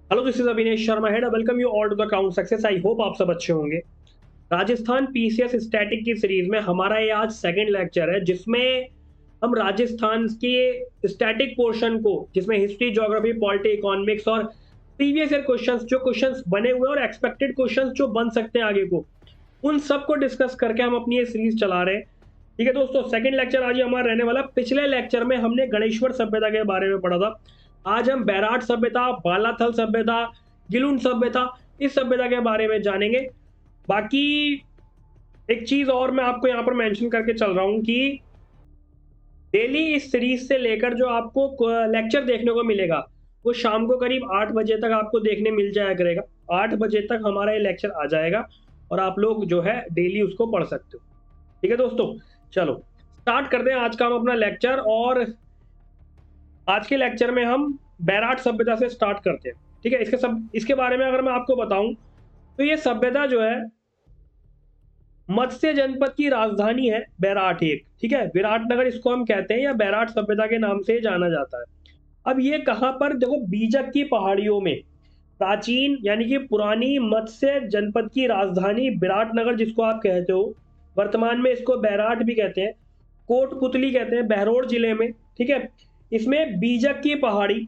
Hello, this is Avinesh Sharma head. Welcome you all to the crown success. I hope आप सब अच्छे होंगे। Rajasthan PCS static की सीरीज में हमारा ये आज सेकंड लेक्चर है, जिसमें हम राजस्थान के स्टैटिक पोर्शन को, जिसमें हिस्ट्री, ज्योग्राफी, पॉलिटी, इकोनॉमिक्स और प्रीवियस ईयर क्वेश्चंस, जो क्वेश्चंस बने हुए हैं और एक्सपेक्टेड क्वेश्चंस जो बन सकते हैं आगे को, उन सब को डिस्कस करके हम अपनी ये सीरीज चला रहे हैं। ठीक है दोस्तों, सेकंड लेक्चर आज ही हमारा रहने वाला। पिछले लेक्चर में हमने गणेश्वर सभ्यता के बारे में पढ़ा था। आज हम बैराट सभ्यता, बालाथल सभ्यता, गिलुंड सभ्यता, इस सभ्यता के बारे में जानेंगे। बाकी एक चीज और मैं आपको यहाँ पर मेंशन करके चल रहा हूँ कि डेली इस सीरीज से लेकर जो आपको लेक्चर देखने को मिलेगा, वो शाम को करीब 8 बजे तक आपको देखने मिल जाया करेगा। 8 बजे तक हमारा ये लेक्चर आ जाएगा और आप लोग जो है डेली उसको पढ़ सकते हो। ठीक है दोस्तों, चलो स्टार्ट करते हैं आज का हम अपना लेक्चर। और आज के लेक्चर में हम बैराट सभ्यता से स्टार्ट करते हैं। ठीक है, इसके बारे में अगर मैं आपको बताऊं तो ये सभ्यता जो है मत्स्य जनपद की राजधानी है बैराट एक। ठीक है, विराटनगर इसको हम कहते हैं, या बैराट सभ्यता के नाम से जाना जाता है। अब ये कहां पर देखो, बीजक की पहाड़ियों में प्राचीन यानी कि पुरानी मत्स्य जनपद की राजधानी विराटनगर, जिसको आप कहते हो, वर्तमान में इसको बैराट भी कहते हैं, कोटपुतली कहते हैं, बहरोड जिले में। ठीक है, इसमें बीजक की पहाड़ी,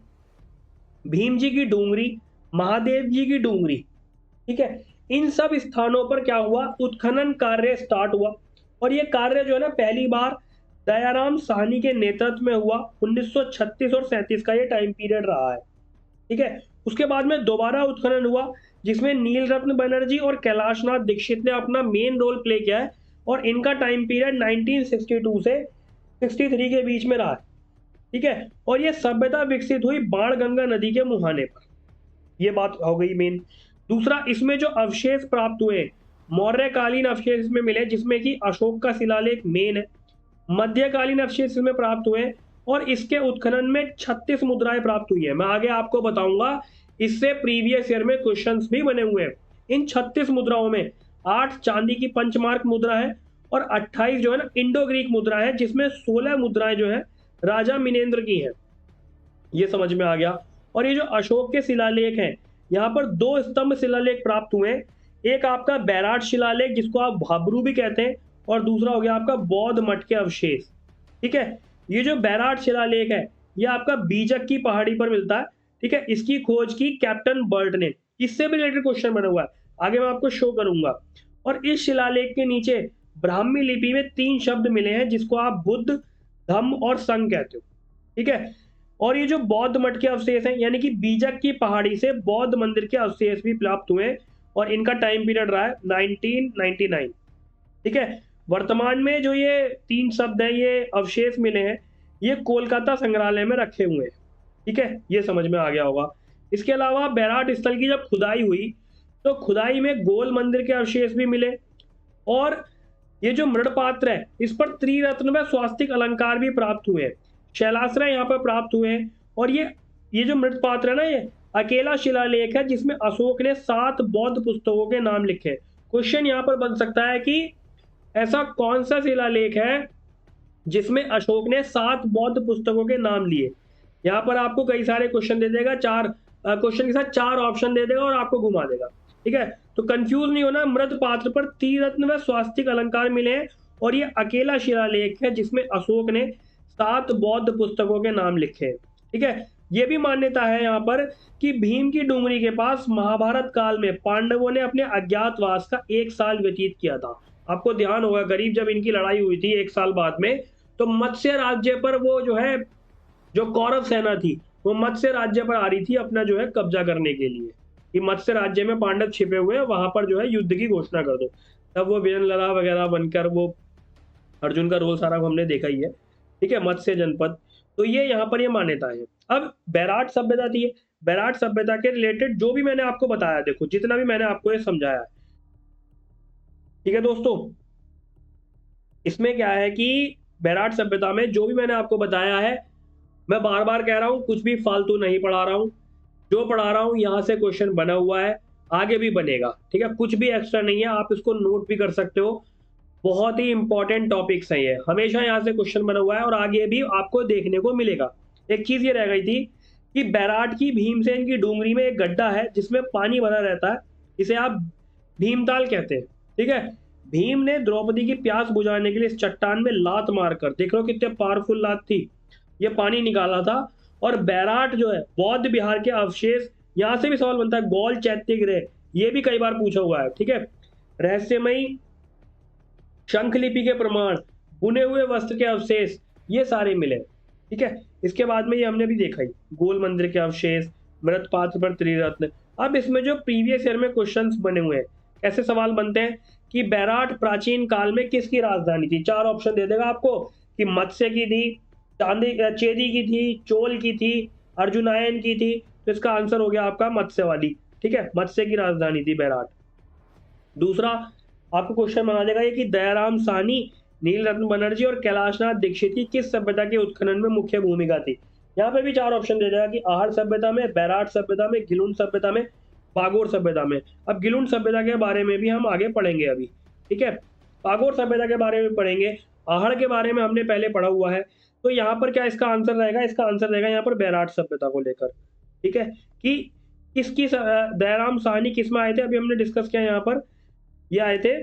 भीम जी की डूंगरी, महादेव जी की डूंगरी, ठीक है, इन सब स्थानों पर क्या हुआ, उत्खनन कार्य स्टार्ट हुआ। और ये कार्य जो है ना, पहली बार दयाराम साहनी के नेतृत्व में हुआ। 1936 और 37 का ये टाइम पीरियड रहा है। ठीक है, उसके बाद में दोबारा उत्खनन हुआ, जिसमें नील रत्न बनर्जी और कैलाश नाथ दीक्षित ने अपना मेन रोल प्ले किया है। और इनका टाइम पीरियड 1962 से 63 के बीच में रहा है। ठीक है, और ये सभ्यता विकसित हुई बाणगंगा नदी के मुहाने पर। ये बात हो गई मेन। दूसरा, इसमें जो अवशेष प्राप्त हुए, मौर्यकालीन अवशेष इसमें मिले, जिसमें कि अशोक का शिलालेख मेन है। मध्यकालीन अवशेष इसमें प्राप्त हुए और इसके उत्खनन में 36 मुद्राएं प्राप्त हुई है। मैं आगे आपको बताऊंगा, इससे प्रीवियस ईयर में क्वेश्चंस भी बने हुए हैं। इन 36 मुद्राओं में 8 चांदी की पंचमार्क मुद्रा है और 28 जो है ना इंडो ग्रीक मुद्रा है, जिसमें 16 मुद्राएं जो है राजा मिनेंद्र की हैं। ये समझ में आ गया। और ये जो अशोक के शिलालेख हैं, यहाँ पर 2 स्तंभ शिलालेख प्राप्त हुए हैं। एक आपका बैराट शिलालेख, जिसको आप भाबरू भी कहते हैं, और दूसरा हो गया आपका बौद्ध मठ के अवशेष। ठीक है, ये जो बैराट शिलालेख है, ये आपका बीजक की पहाड़ी पर मिलता है। ठीक है, इसकी खोज की कैप्टन बर्ट ने। इससे भी रिलेटेड क्वेश्चन बना हुआ है, आगे मैं आपको शो करूंगा। और इस शिलालेख के नीचे ब्राह्मी लिपि में 3 शब्द मिले हैं, जिसको आप बुद्ध, धम्म और संघ कहते हो। ठीक है, और ये जो बौद्ध मठ के अवशेष हैं, यानी कि बीजक की पहाड़ी से बौद्ध मंदिर के अवशेष भी प्राप्त हुए, और इनका टाइम पीरियड रहा है 1999। ठीक है, वर्तमान में जो ये 3 शब्द हैं, ये अवशेष मिले हैं, ये कोलकाता संग्रहालय में रखे हुए हैं। ठीक है, ये समझ में आ गया होगा। इसके अलावा बैराट स्थल की जब खुदाई हुई, तो खुदाई में गोल मंदिर के अवशेष भी मिले। और ये जो मृणपात्र है, इस पर त्रिरत्न व स्वास्तिक अलंकार भी प्राप्त हुए हैं। शैलाश्रय यहाँ पर प्राप्त हुए हैं। और ये जो मृतपात्र है ना, ये अकेला शिलालेख है, जिसमें अशोक ने 7 बौद्ध पुस्तकों के नाम लिखे। क्वेश्चन यहाँ पर बन सकता है कि ऐसा कौन सा शिलालेख है जिसमें अशोक ने 7 बौद्ध पुस्तकों के नाम लिए। यहाँ पर आपको कई सारे क्वेश्चन दे देगा, 4 क्वेश्चन के साथ 4 ऑप्शन दे देगा और आपको घुमा देगा। ठीक है, तो कंफ्यूज नहीं होना। मृत पात्र पर त्रिरत्न व स्वास्तिक अलंकार मिले हैं, और ये अकेला शिलालेख है जिसमें अशोक ने 7 बौद्ध पुस्तकों के नाम लिखे हैं। ठीक है, ये भी मान्यता है यहाँ पर कि भीम की डूंगरी के पास महाभारत काल में पांडवों ने अपने अज्ञातवास का 1 साल व्यतीत किया था। आपको ध्यान होगा, करीब जब इनकी लड़ाई हुई थी 1 साल बाद में, तो मत्स्य राज्य पर वो जो है, जो कौरव सेना थी, वो मत्स्य राज्य पर आ रही थी अपना जो है कब्जा करने के लिए, कि मत्स्य राज्य में पांडव छिपे हुए हैं, वहां पर जो है युद्ध की घोषणा कर दो। तब वो वीरन लड़ा वगैरह बनकर, वो अर्जुन का रोल सारा हमने देखा ही है। ठीक है, मत्स्य जनपद। तो ये यहाँ पर ये मान्यता है। अब बैराट सभ्यता थी, बैराट सभ्यता के रिलेटेड जो भी मैंने आपको बताया, देखो जितना भी मैंने आपको ये समझाया है, ठीक है दोस्तों, इसमें क्या है कि बैराट सभ्यता में जो भी मैंने आपको बताया है, मैं बार बार कह रहा हूं, कुछ भी फालतू नहीं पढ़ा रहा हूं। जो पढ़ा रहा हूं यहां से क्वेश्चन बना हुआ है, आगे भी बनेगा। ठीक है, कुछ भी एक्स्ट्रा नहीं है, आप इसको नोट भी कर सकते हो। बहुत ही इंपॉर्टेंट टॉपिक्स है ये, हमेशा यहाँ से क्वेश्चन बना हुआ है और आगे भी आपको देखने को मिलेगा। एक चीज ये रह गई थी कि बैराट की भीमसेन की डूंगरी में एक गड्ढा है जिसमें पानी भरा रहता है, इसे आप भीमताल कहते हैं। ठीक है, भीम ने द्रौपदी की प्यास बुझाने के लिए इस चट्टान में लात मारकर, देख लो कितने पावरफुल लात थी, ये पानी निकाला था। और बैराट जो है बौद्ध बिहार के अवशेष, यहां से भी सवाल बनता है, गौल चैत्य ग्रह, ये भी कई बार पूछा हुआ है। ठीक है, रहस्यमयी शंखलिपि के प्रमाण, बुने हुए वस्त्र के अवशेष, ये सारे मिले। ठीक है, इसके बाद में ये हमने भी देखा ही, गोल मंदिर के अवशेष, मृत पात्र पर त्रिरत्न। अब इसमें जो प्रीवियस ईयर में क्वेश्चंस बने हुए हैं, ऐसे सवाल बनते हैं कि बैराट प्राचीन काल में किसकी राजधानी थी। चार ऑप्शन दे देगा आपको कि मत्स्य की थी, चांदी चेदी की थी, चोल की थी, अर्जुनायन की थी। तो इसका आंसर हो गया आपका मत्स्य वाली। ठीक है, मत्स्य की राजधानी थी बैराट। दूसरा आपको क्वेश्चन बना देगा ये कि दयाराम साहनी, नील रत्न बनर्जी और कैलाशनाथ दीक्षित की किस सभ्यता के उत्खनन में मुख्य भूमिका थी। यहाँ पे भी चार ऑप्शन दे देगा कि आहड़ सभ्यता में, बैराट सभ्यता में, गिलुन सभ्यता में, बागोर सभ्यता में। अब गिलुन सभ्यता के बारे में भी हम आगे पढ़ेंगे अभी। ठीक है, बागोर सभ्यता के बारे में पढ़ेंगे, आहड़ के बारे में हमने पहले पढ़ा हुआ है। तो यहाँ पर क्या इसका आंसर रहेगा, इसका आंसर रहेगा यहाँ पर बैराट सभ्यता को लेकर। ठीक है, कि किसकी दयाराम साहनी किस में आए थे, अभी हमने डिस्कस किया यहाँ पर, ये आए थे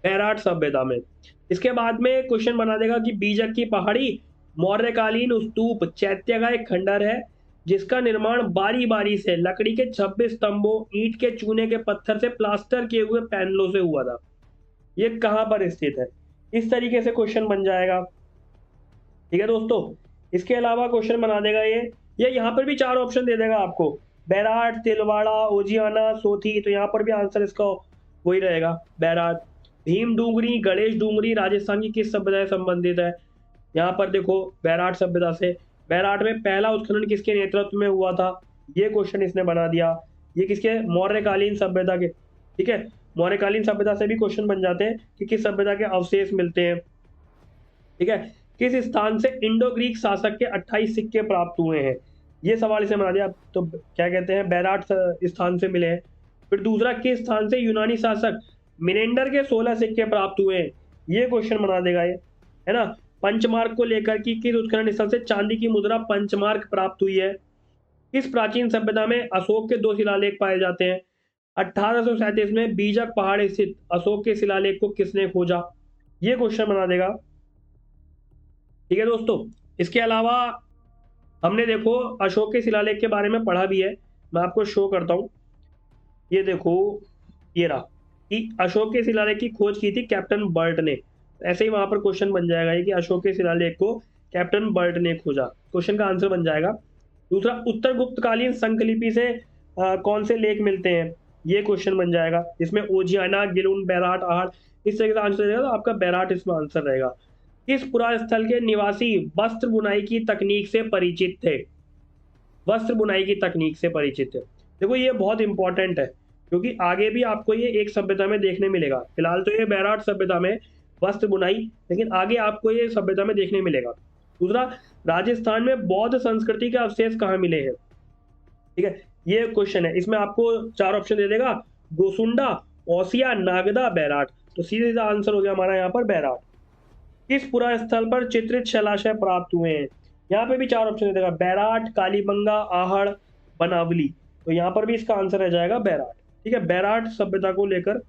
बैराट सभ्यता में। इसके बाद में क्वेश्चन बना देगा कि बीजक की पहाड़ी मौर्यकालीन स्तूप चैत्य का एक खंडर है जिसका निर्माण बारी बारी से लकड़ी के 26 स्तंभों, ईंट के चूने के पत्थर से प्लास्टर किए हुए पैनलों से हुआ था। ये कहाँ पर स्थित है, इस तरीके से क्वेश्चन बन जाएगा। ठीक है दोस्तों, इसके अलावा क्वेश्चन बना देगा ये यहाँ पर भी चार ऑप्शन दे देगा आपको, बैराट, तिलवाड़ा, ओजियाना, सोथी। तो यहाँ पर भी आंसर इसका वही रहेगा, बैराट। भीम डूंगरी, गणेश डूंगरी राजस्थान की किस सभ्यता से संबंधित है। यहाँ पर देखो बैराट सभ्यता से। बैराट में पहला उत्खनन किसके नेतृत्व में हुआ था, ये क्वेश्चन इसने बना दिया। ये किसके, मौर्यकालीन सभ्यता के। ठीक है, मौर्यकालीन सभ्यता से भी क्वेश्चन बन जाते हैं कि किस सभ्यता के अवशेष मिलते हैं। ठीक है, किस स्थान से इंडो ग्रीक शासक के 28 सिक्के प्राप्त हुए हैं, ये सवाल इसे बना दिया। तो क्या कहते हैं, बैराट स्थान से मिले हैं। फिर दूसरा, किस स्थान से यूनानी शासक मिनेंडर के 16 सिक्के प्राप्त हुए हैं, ये क्वेश्चन बना देगा ये, है ना। पंचमार्क को लेकर कि किस उत्खनन स्थल से चांदी की मुद्रा पंचमार्क प्राप्त हुई है। किस प्राचीन सभ्यता में अशोक के 2 शिलालेख पाए जाते हैं। 1837 में बीजक पहाड़ स्थित अशोक के शिलालेख को किसने खोजा, ये क्वेश्चन बना देगा। ठीक है दोस्तों, इसके अलावा हमने देखो अशोक के शिलालेख के बारे में पढ़ा भी है, मैं आपको शो करता हूँ। ये देखो, ये रहा कि अशोक के शिलालेख की खोज की थी कैप्टन बर्ट ने। ऐसे ही वहां पर क्वेश्चन बन जाएगा ये कि अशोक के शिलालेख को कैप्टन बर्ट ने खोजा, क्वेश्चन का आंसर बन जाएगा। दूसरा, उत्तर गुप्तकालीन संकलिपि से कौन से लेख मिलते हैं, ये क्वेश्चन बन जाएगा, इसमें ओजियाना, गिलुन, बैराट, आहड़, इस तरह का आंसर रहेगा। तो आपका बैराट इसमें आंसर रहेगा। किस पुरास्थल के निवासी वस्त्र बुनाई की तकनीक से परिचित थे, वस्त्र बुनाई की तकनीक से परिचित थे। देखो ये बहुत इंपॉर्टेंट है क्योंकि आगे भी आपको ये एक सभ्यता में देखने मिलेगा। फिलहाल तो ये बैराट सभ्यता में वस्त्र बुनाई, लेकिन आगे आपको ये सभ्यता में देखने मिलेगा। दूसरा, राजस्थान में बौद्ध संस्कृति के अवशेष कहाँ मिले हैं। ठीक है, ये क्वेश्चन है, इसमें आपको चार ऑप्शन दे देगा, गोसुंडा, ओसिया, नागदा, बैराट। तो सीधे सीधा आंसर हो गया हमारा यहाँ पर बैराट। किस पुरा स्थल पर चित्रित शैलाशय प्राप्त हुए हैं, यहाँ पे भी चार ऑप्शन देगा, बैराट, कालीबंगा, आहड़, बनावली। तो यहाँ पर भी इसका आंसर रह जाएगा बैराट। ठीक है, बैराट सभ्यता को लेकर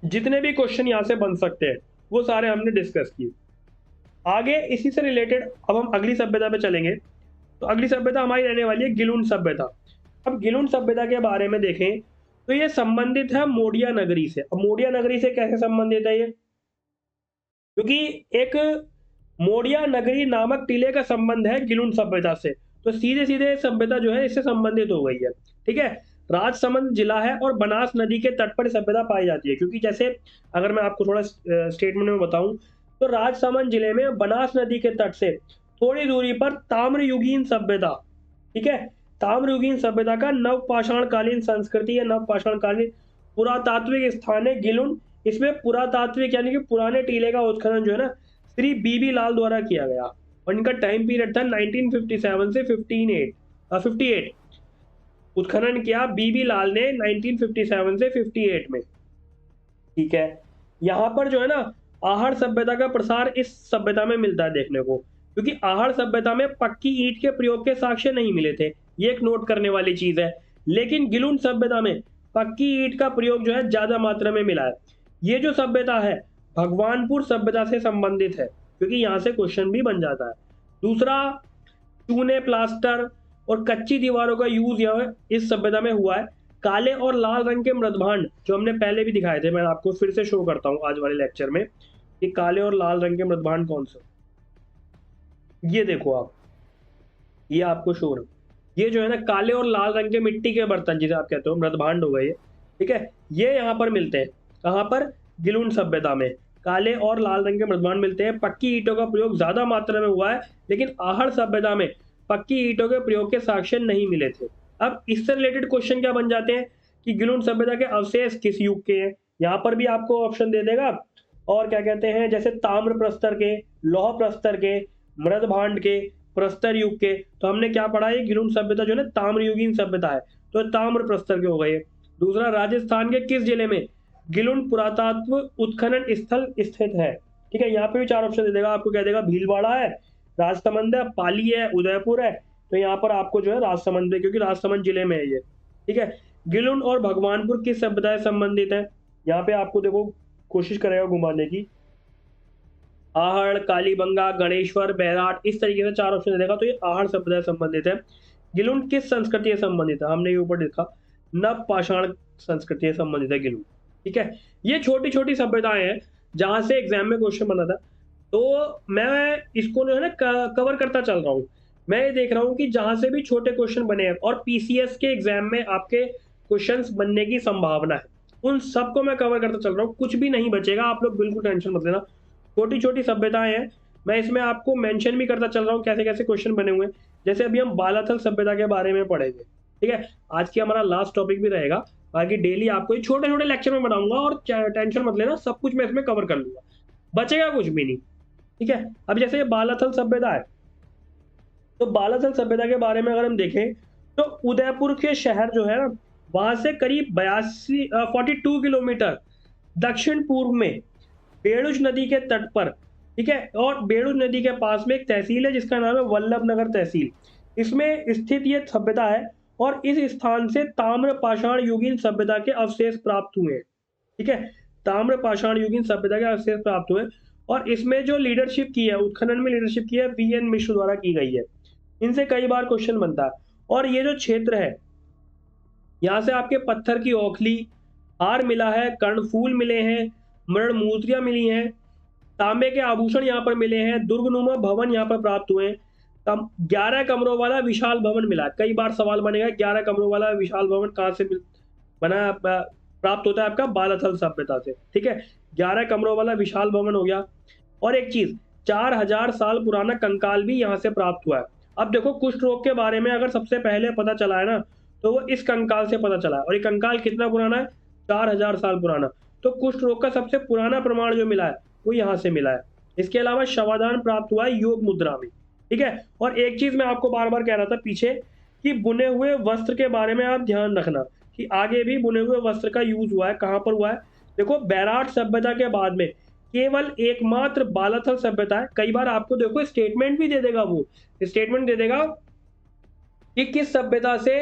जितने भी क्वेश्चन यहाँ से बन सकते हैं वो सारे हमने डिस्कस किए। आगे इसी से रिलेटेड अब हम अगली सभ्यता पे चलेंगे। तो अगली सभ्यता हमारी रहने वाली है गिलुन सभ्यता। अब गिलुन सभ्यता के बारे में देखें तो ये संबंधित है मोडिया नगरी से। अब मोडिया नगरी से कैसे संबंधित है ये, क्योंकि एक मोडिया नगरी नामक टीले का संबंध है गिलुन सभ्यता से, तो सीधे सीधे सभ्यता जो है इससे संबंधित हो गई है। ठीक है, राजसमंद जिला है और बनास नदी के तट पर सभ्यता पाई जाती है। क्योंकि जैसे अगर मैं आपको थोड़ा स्टेटमेंट में बताऊं तो राजसमंद जिले में बनास नदी के तट से थोड़ी दूरी पर ताम्रयुगीन सभ्यता, ठीक है, ताम्रयुगीन सभ्यता का नवपाषाणकालीन संस्कृति या नवपाषाणकालीन पुरातात्विक स्थान है गिलुन। इसमें पुरातात्विक यानी कि पुराने टीले का उत्खनन जो है ना श्री बीबी लाल द्वारा किया गया और इनका टाइम पीरियड था 1957 से 58 उत्खनन किया बीबी लाल ने 1957 से 58 में। ठीक है, यहाँ पर जो है ना आहड़ सभ्यता का प्रसार इस सभ्यता में मिलता है देखने को, क्योंकि आहड़ सभ्यता में पक्की ईंट के प्रयोग के साक्ष्य नहीं मिले थे, ये एक नोट करने वाली चीज है। लेकिन गिलुन सभ्यता में पक्की ईंट का प्रयोग जो है ज्यादा मात्रा में मिला है। ये जो सभ्यता है भगवानपुर सभ्यता से संबंधित है, क्योंकि यहाँ से क्वेश्चन भी बन जाता है। दूसरा, चूने, प्लास्टर और कच्ची दीवारों का यूज यहाँ इस सभ्यता में हुआ है। काले और लाल रंग के मृदभांड जो हमने पहले भी दिखाए थे, मैं आपको फिर से शो करता हूँ आज वाले लेक्चर में कि काले और लाल रंग के मृदभांड कौन से। ये देखो आप, ये आपको शो रहा, ये जो है ना काले और लाल रंग के मिट्टी के बर्तन जिसे आप कहते हो मृदभांड हो गए ये, ठीक है। ये यहाँ पर मिलते हैं, कहाँ पर? गिलुन सभ्यता में काले और लाल रंग के मृदभांड मिलते हैं। पक्की ईंटों का प्रयोग ज्यादा मात्रा में हुआ है, लेकिन आहड़ सभ्यता में पक्की ईंटों के प्रयोग के साक्ष्य नहीं मिले थे। अब इससे रिलेटेड क्वेश्चन क्या बन जाते हैं कि गिलुन सभ्यता के अवशेष किस युग के हैं, यहाँ पर भी आपको ऑप्शन दे देगा। और क्या कहते हैं, जैसे ताम्र प्रस्तर के, लौह प्रस्तर के, मृदभांड के, प्रस्तर युग के। तो हमने क्या पढ़ा है, गिलुन सभ्यता जो है ना ताम्र युगीन सभ्यता है, तो ताम्र प्रस्तर के हो गए। दूसरा, राजस्थान के किस जिले में गिलुन पुरातत्व उत्खनन स्थल स्थित है? ठीक है, यहाँ पे भी 4 ऑप्शन दे देगा आपको, कह देगा भीलवाड़ा है, राजसमंद है, पाली है, उदयपुर है। तो यहाँ पर आपको जो है राजसमंद है, क्योंकि राजसमंद जिले में है ये, ठीक है। गिलुन और भगवानपुर किस सभ्यता से संबंधित है? यहाँ पे आपको देखो कोशिश करेगा घुमाने की, आहड़, कालीबंगा, गणेश्वर, बैराट, इस तरीके से 4 ऑप्शन देगा। तो ये आहड़ सभ्यता से संबंधित है। गिलुन किस संस्कृति से संबंधित है? हमने ये ऊपर देखा, नव पाषाण संस्कृति से संबंधित है गिलुन, ठीक है। ये छोटी छोटी सभ्यताएं हैं जहां से एग्जाम में क्वेश्चन बना था, तो मैं इसको जो है ना कवर करता चल रहा हूँ। मैं ये देख रहा हूँ कि जहां से भी छोटे क्वेश्चन बने हैं और पीसीएस के एग्जाम में आपके क्वेश्चंस बनने की संभावना है, उन सबको मैं कवर करता चल रहा हूँ। कुछ भी नहीं बचेगा, आप लोग बिल्कुल टेंशन मत लेना। छोटी छोटी सभ्यताएं हैं, मैं इसमें आपको मेंशन भी करता चल रहा हूँ कैसे कैसे क्वेश्चन बने हुए हैं। जैसे अभी हम बालाथल सभ्यता के बारे में पढ़ेंगे, ठीक है। आज की हमारा लास्ट टॉपिक भी रहेगा, बाकी डेली आपको ये छोटे छोटे लेक्चर में बनाऊंगा, और टेंशन मत लेना, सब कुछ मैं इसमें कवर कर लूंगा, बचेगा कुछ भी नहीं, ठीक है। अब जैसे ये बालाथल सभ्यता है, तो बालाथल सभ्यता के बारे में अगर हम देखें तो उदयपुर के शहर जो है ना, वहां से करीब 42 किलोमीटर दक्षिण पूर्व में बेड़ुज नदी के तट पर, ठीक है। और बेड़ुज नदी के पास में एक तहसील है जिसका नाम है वल्लभनगर तहसील, इसमें स्थित ये सभ्यता है। और इस स्थान से ताम्र पाषाण युगीन सभ्यता के अवशेष प्राप्त हुए हैं, ठीक है। ताम्र पाषाण युगीन सभ्यता के अवशेष प्राप्त हुए, और इसमें जो लीडरशिप की है, उत्खनन में लीडरशिप की है, वीएन मिश्र द्वारा की गई है। इनसे कई बार क्वेश्चन बनता है। और ये जो क्षेत्र है, यहाँ से आपके पत्थर की औखली, हार मिला है, कर्णफूल मिले हैं, मृण मूर्तियां मिली हैं, तांबे के आभूषण यहाँ पर मिले हैं, दुर्गनुमा भवन यहाँ पर प्राप्त हुए हैं, 11 कमरों वाला विशाल भवन मिला है। कई बार सवाल बनेगा 11 कमरों वाला विशाल भवन कहाँ से बना प्राप्त होता है? आपका बालाथल सभ्यता से, ठीक है। 11 कमरों वाला विशाल भवन हो गया। और एक चीज, 4000 साल पुराना कंकाल भी यहाँ से प्राप्त हुआ है। अब देखो, कुष्ठ रोग के बारे में अगर सबसे पहले पता चला है ना, तो वो इस कंकाल से पता चला है। और ये कंकाल कितना पुराना है? 4000 साल पुराना। तो कुष्ठ रोग का सबसे पुराना प्रमाण जो मिला है वो यहाँ से मिला है। इसके अलावा शवाधान प्राप्त हुआ है योग मुद्रा में, ठीक है। और एक चीज मैं आपको बार बार कह रहा था पीछे, कि बुने हुए वस्त्र के बारे में आप ध्यान रखना कि आगे भी बुने हुए वस्त्र का यूज हुआ है। कहाँ पर हुआ है? देखो, बैराट सभ्यता के बाद में केवल एकमात्र बालाथल सभ्यता है। कई बार आपको देखो स्टेटमेंट भी दे देगा, वो स्टेटमेंट दे देगा कि किस सभ्यता से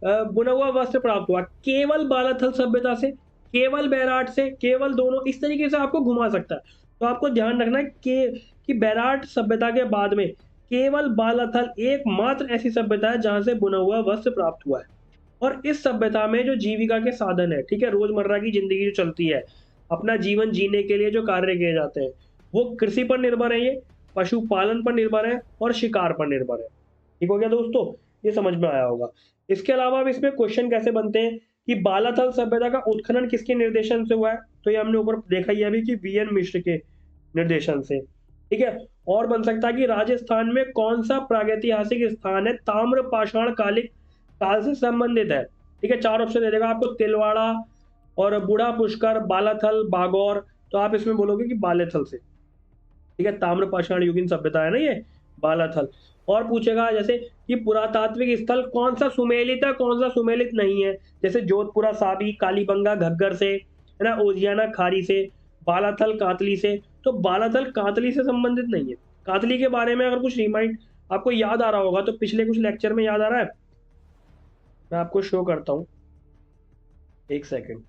बुना हुआ वस्त्र प्राप्त हुआ, केवल बालाथल सभ्यता से, केवल बैराट से, केवल दोनों, इस तरीके से आपको घुमा सकता है। तो आपको ध्यान रखना है कि बैराट सभ्यता के बाद में केवल बालाथल एकमात्र ऐसी सभ्यता है जहां से बुना हुआ वस्त्र प्राप्त हुआ है। और इस सभ्यता में जो जीविका के साधन है, ठीक है, रोजमर्रा की जिंदगी जो चलती है, अपना जीवन जीने के लिए जो कार्य किए जाते हैं, वो कृषि पर निर्भर है, ये पशुपालन पर निर्भर है और शिकार पर निर्भर है। ठीक हो गया दोस्तों, ये समझ में आया होगा। इसके अलावा अब इसमें क्वेश्चन कैसे बनते हैं कि बालाथल सभ्यता का उत्खनन किसके निर्देशन से हुआ है? तो ये हमने ऊपर देखा ही अभी कि वीएन मिश्र के निर्देशन से, ठीक है। और बन सकता है कि राजस्थान में कौन सा प्रागैतिहासिक स्थान है ताम्र पाषाण कालिक काल से संबंधित है? ठीक है, 4 ऑप्शन दे देगा आपको, तिलवाड़ा और बूढ़ा पुष्कर, बालाथल, बागौर। तो आप इसमें बोलोगे कि बालाथल से, ठीक है, ताम्र पाषाण युगीन सभ्यता है ना ये, बालाथल। और पूछेगा जैसे कि पुरातात्विक स्थल कौन सा सुमेलित है, कौन सा सुमेलित नहीं है, जैसे जोधपुरा साबी, कालीबंगा घग्गर से, है ना, ओजियाना खारी से, बालाथल कातली से। तो बालाथल कातली से संबंधित नहीं है, कातली के बारे में अगर कुछ रिमाइंड आपको याद आ रहा होगा तो पिछले कुछ लेक्चर में याद आ रहा है, मैं आपको शो करता हूँ, एक सेकेंड।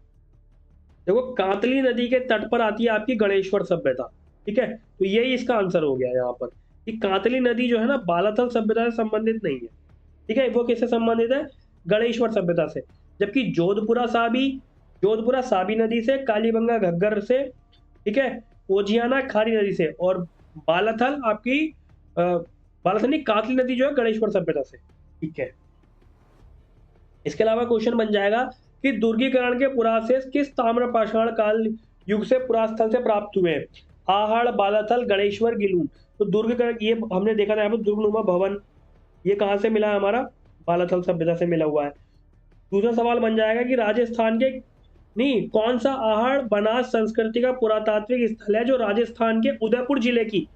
देखो कातली नदी के तट पर आती है आपकी गणेश्वर सभ्यता, ठीक है, तो यही इसका आंसर हो गया यहाँ पर कि कातली नदी जो है ना बालाथल सभ्यता से संबंधित नहीं है, ठीक है, वो किससे संबंधित है, गणेश्वर सभ्यता से। जबकि जोधपुरा साबी नदी से, कालीबंगा घग्गर से, ठीक है, ओजियाना खारी नदी से, और बालाथल आपकी बालाथल नहीं, कातली नदी जो है गणेश्वर सभ्यता से, ठीक है। इसके अलावा क्वेश्चन बन जाएगा कि दुर्गीकरण के पुरावशेष किस ताम्रपाषाण काल युग से पुरास्थल से प्राप्त हुए हैं, आहड़, बालाथल, गणेश्वर, गिलून। तो दुर्गीकरण ये हमने देखा था यहाँ पर दुर्गनुमा भवन, ये कहाँ से मिला है हमारा, बालाथल सभ्यता से मिला हुआ है। दूसरा सवाल बन जाएगा कि राजस्थान के नहीं कौन सा आहड़ बनास संस्कृति का पुरातात्विक स्थल है जो राजस्थान के उदयपुर जिले की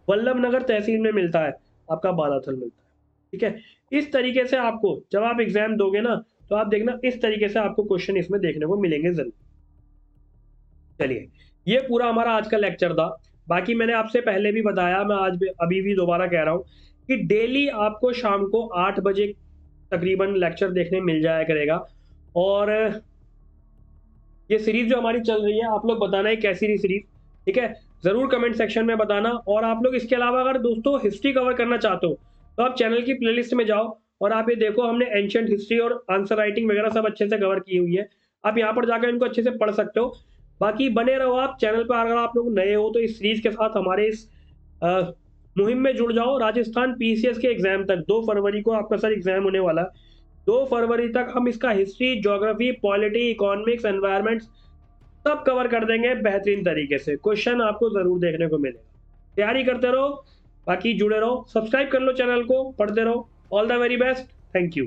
वल्लभनगर तहसील में मिलता है, आपका बालाथल मिलता है, ठीक है। इस तरीके से आपको जब आप एग्जाम दोगे ना तो आप देखना इस तरीके से आपको क्वेश्चन इसमें देखने को मिलेंगे जरूर। चलिए, ये पूरा हमारा आज का लेक्चर था। बाकी मैंने आपसे पहले भी बताया, मैं आज भी अभी भी दोबारा कह रहा हूँ कि डेली आपको शाम को 8 बजे तकरीबन लेक्चर देखने मिल जाया करेगा। और ये सीरीज जो हमारी चल रही है, आप लोग बताना है कैसी रही सीरीज, ठीक है, जरूर कमेंट सेक्शन में बताना। और आप लोग इसके अलावा अगर दोस्तों हिस्ट्री कवर करना चाहते हो तो आप चैनल की प्लेलिस्ट में जाओ और आप ये देखो, हमने एंशिएंट हिस्ट्री और आंसर राइटिंग वगैरह सब अच्छे से कवर की हुई है, आप यहाँ पर जाकर इनको अच्छे से पढ़ सकते हो। बाकी बने रहो आप चैनल पर, अगर आप लोग नए हो तो इस सीरीज के साथ हमारे इस मुहिम में जुड़ जाओ। राजस्थान पीसीएस के एग्जाम तक 2 फरवरी को आपका सर एग्जाम होने वाला है। 2 फरवरी तक हम इसका history, geography, polity, economics, environment सब कवर कर देंगे बेहतरीन तरीके से। क्वेश्चन आपको जरूर देखने को मिलेगा, तैयारी करते रहो, बाकी जुड़े रहो, सब्सक्राइब कर लो चैनल को, पढ़ते रहो। All the very best, thank you.